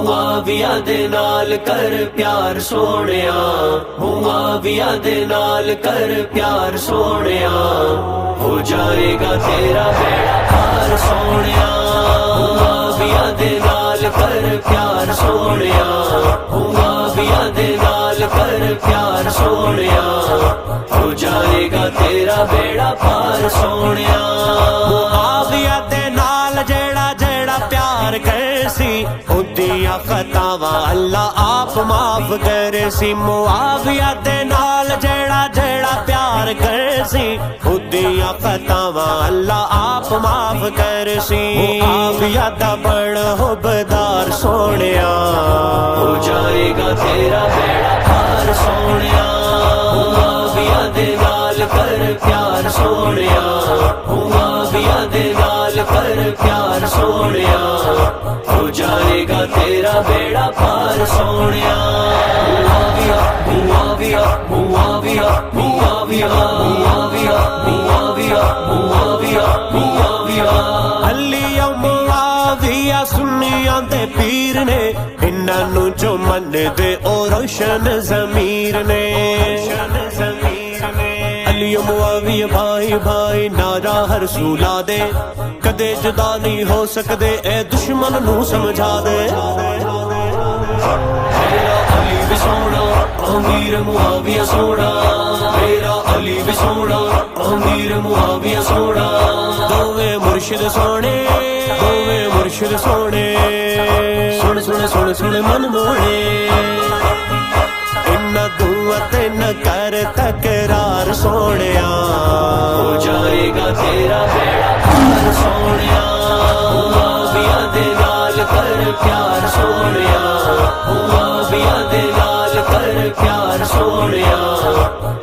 मुआविया दे नाल कर प्यार सोनिया, मुआविया दे नाल कर प्यार सोनिया, हो जाएगा तेरा बेड़ा पार सोनिया। मुआविया दे नाल कर प्यार सोनिया, मुआविया दे नाल कर प्यार सोनिया, हो जाएगा तेरा बेड़ा पार सोनिया। मुआविया दे नाल जेड़ा जेड़ा प्यार करे सी उदियां खतावां अल्लाह आप माफ करे सी। मुआविया दे नाल जेड़ा जेड़ा प्यार करे सी उदियां खतावां अल्लाह आप माफ करे सी। मुआविया दा बड़ हुबदार सोनिया, हो जाएगा तेरा बेड़ा पार सोनिया। मुआविया दे नाल कर प्यार सोनिया, मुआविया दे नाल कर प्यार सोनिया, हो जाएगा तेरा बेड़ा पार सोनिया। मुआविया मुआविया मुआविया मुआविया मुआविया मुआविया मुआविया मुआविया। अली मुआविया सुन्नियां दे पीर ने, इन्हां नूं जो मनदे ओ रोशन ज़मीर ने। अली मुआविया भाई भाई नारा हर सूला दे, कदे जुदा नहीं हो सकदे ए दुश्मन नूं समझा दे। मेरा अली भी सोना अमीर मुआविया सोना, मेरा अली भी सोना अमीर मुआविया सोना। दोवे मुर्शिद सोने, दोवे मुर्शिद सोने, सुन सुन सुन सुन मन मोड़े। इन्ना दुआ ते न कर तकरार सोनिया, हो जाएगा तेरा बेड़ा पार सोनिया। मुआविया दे नाल कर प्यार सोनिया, मुआविया दे नाल कर प्यार सोनिया,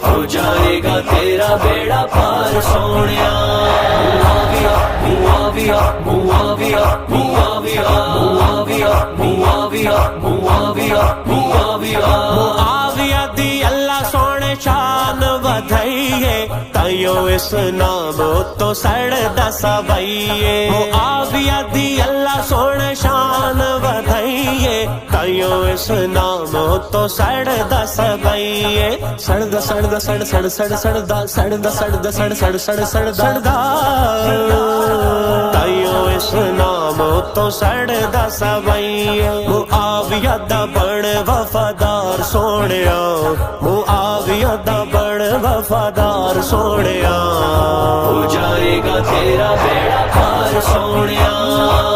हो जाएगा तेरा बेड़ा पार सोनिया। मुआविया मुआविया मुआविया मुआविया मुआविया मुआविया मुआविया मुआविया। मुआविया दी अल्लाह सोने शान वधाइए, ताइयो इस नाम तो सड़दा सवाइए। मुआविया दी अल्लाह सोने शान वधाइए, ताइयो इस नाम तो सड़दा सवाइए। सड़दा सड़दा सड़ सड़ सड़ सड़दा सड़दा सड़दा सड़ सड़ सड़ सड़दा, ताइयो इस नाम तो सड़दा सवाइए। मुआविया दा बड़ वफादार सोनिया, मुआविया दा बड़ वफादार सोनिया, हो जाएगा तेरा बेड़ा पार सोनिया।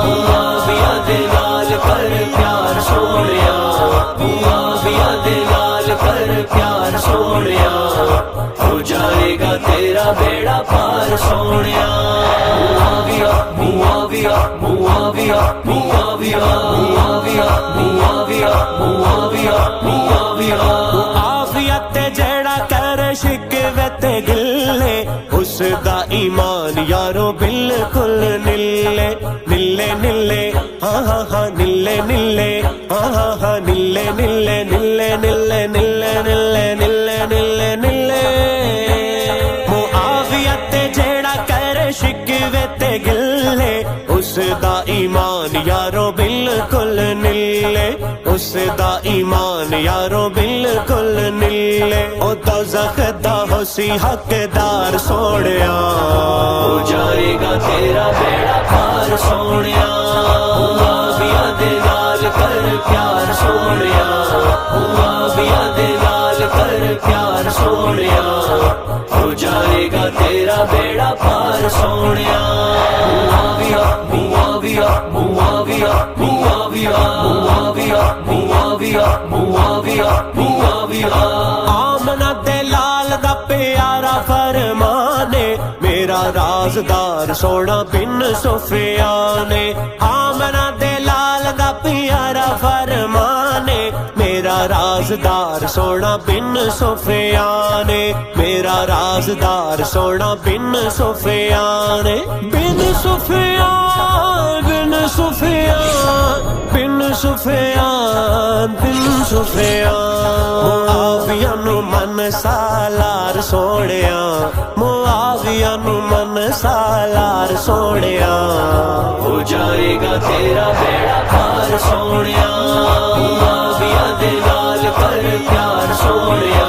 मुआविया दे नाल कर प्यार सोनिया, मुआविया दे नाल कर प्यार सोनिया, हो जाएगा तेरा बेड़ा पार सोनिया। मुआविया मुआविया मुआविया मुआविया मुआविया मुआविया मुआविया मुआविया। मुआविया ते जेड़ा कर शिकवे ते गिले, उसदा ईमान यारो बिल्कुल निल्ले निल्ले निल्ले, हाँ हाँ हाँ निल्ले निल्ले, हाँ हाँ हाँ निल्ले निल्ले निल्ले निल्ले निल्ले निल्ले निल्ले निल्ले निल्ले। मुआविया ते जेड़ा कर शिकवे ते गिले, उसदा ईमान यारो बिल्कुल निल्ले, उसदा ईमान यारो बिल्कुल निल्ले। ओ दोज़ख दा होसी हकदार सोनिया, हो जाएगा तेरा बेड़ा पार सोनिया। मुआविया दे नाल कर प्यार सोनिया, मुआविया दे नाल कर प्यार सोनिया, हो जाएगा तेरा बेड़ा पार सोनिया। मुआविया मुआविया मुआविया मुआविया मुआविया मुआविया मुआविया मुआविया। आमना दे लाल दा प्यारा फरमाने, मेरा राजदार सोना बिन सुफियाने। आमना दे लाल दा प्यारा फरमाने, मेरा राजदार सोना बिन सुफियाने, मेरा राजदार सोना बिन सुफियाने। बिन सुफियान बिन सुफियान बिन सुफियान बिन सुफियान। मुआविया नू मन सालार सोनिया, मुआविया नू मन सालार सोनिया, हो जाएगा तेरा बेड़ा पार प्यार सोनिया मुआविया दे नाल कर प्यार सोनिया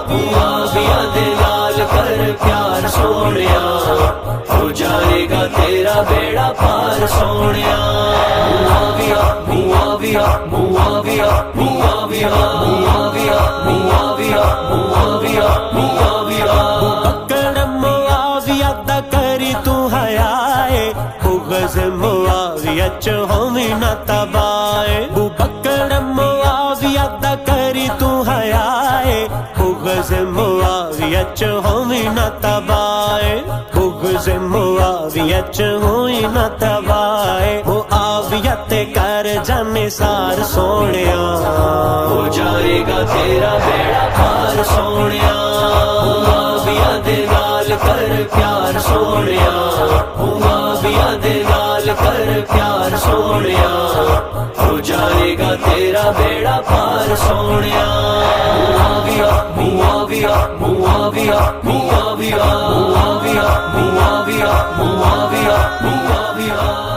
मुआविया दे नाल कर प्यार सोनिया हो जाएगा तेरा बेड़ा पार सोनिया मुआविया मुआविया मुआविया मुआविया मुआविया मुआविया मुआविया मुआविया बकड़ मुआविया दा करी तू हयाए बुग़्ज़ मुआविया च होवी ना तबाए बकड़ मुआविया दा करी तू हयाए बुग़्ज़ मुआविया च होवी ना तबाए बुग़्ज़ मुआविया च होई ना तबाए मुआविया ते कर जाने सार सोनिया हो जाएगा तेरा बेड़ा पार सोनिया मुआविया दे नाल कर प्यार सोनिया मुआविया दे नाल कर प्यार सोनिया हो जाएगा तेरा बेड़ा पार सोनिया मुआविया मुआविया मुआविया मुआविया मुआविया मुआविया मुआविया मुआविया